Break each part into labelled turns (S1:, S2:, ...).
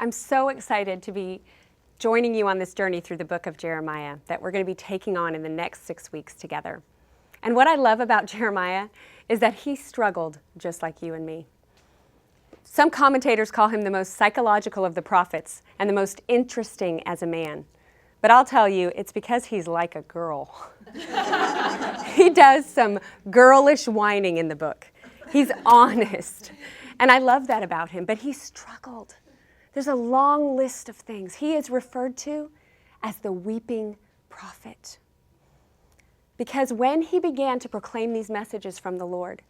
S1: I'm so excited to be joining you on this journey through the book of Jeremiah that we're going to be taking on in the next 6 weeks together. And what I love about Jeremiah is that he struggled just like you and me. Some commentators call him the most psychological of the prophets and the most interesting as a man. But I'll tell you, it's because he's like a girl. He does some girlish whining in the book. He's honest. And I love that about him, but he struggled. There's a long list of things. He is referred to as the weeping prophet. Because when he began to proclaim these messages from the Lord,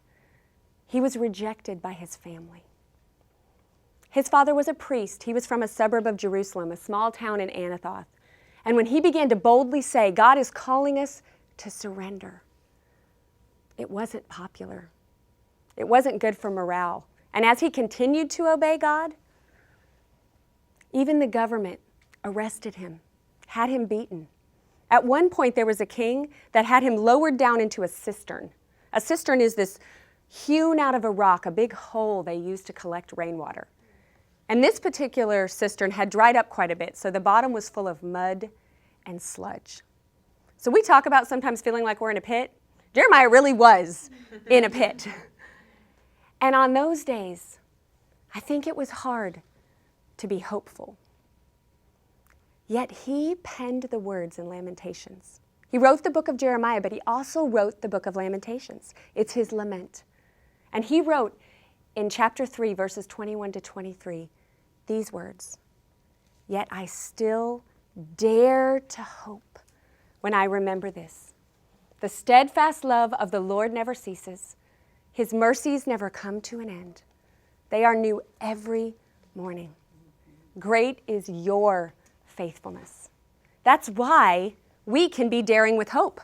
S1: he was rejected by his family. His father was a priest. He was from a suburb of Jerusalem, a small town in Anathoth. And when he began to boldly say, God is calling us to surrender, it wasn't popular. It wasn't good for morale. And as he continued to obey God, even the government arrested him, had him beaten. At one point, there was a king that had him lowered down into a cistern. A cistern is this hewn out of a rock, a big hole they used to collect rainwater. And this particular cistern had dried up quite a bit, so the bottom was full of mud and sludge. So we talk about sometimes feeling like we're in a pit. Jeremiah really was in a pit. And on those days, I think it was hard to be hopeful. Yet he penned the words in Lamentations. He wrote the book of Jeremiah, but he also wrote the book of Lamentations. It's his lament. And he wrote in chapter 3, verses 21 to 23, these words, "Yet I still dare to hope when I remember this. The steadfast love of the Lord never ceases. His mercies never come to an end. They are new every morning. Great is your faithfulness." That's why we can be daring with hope.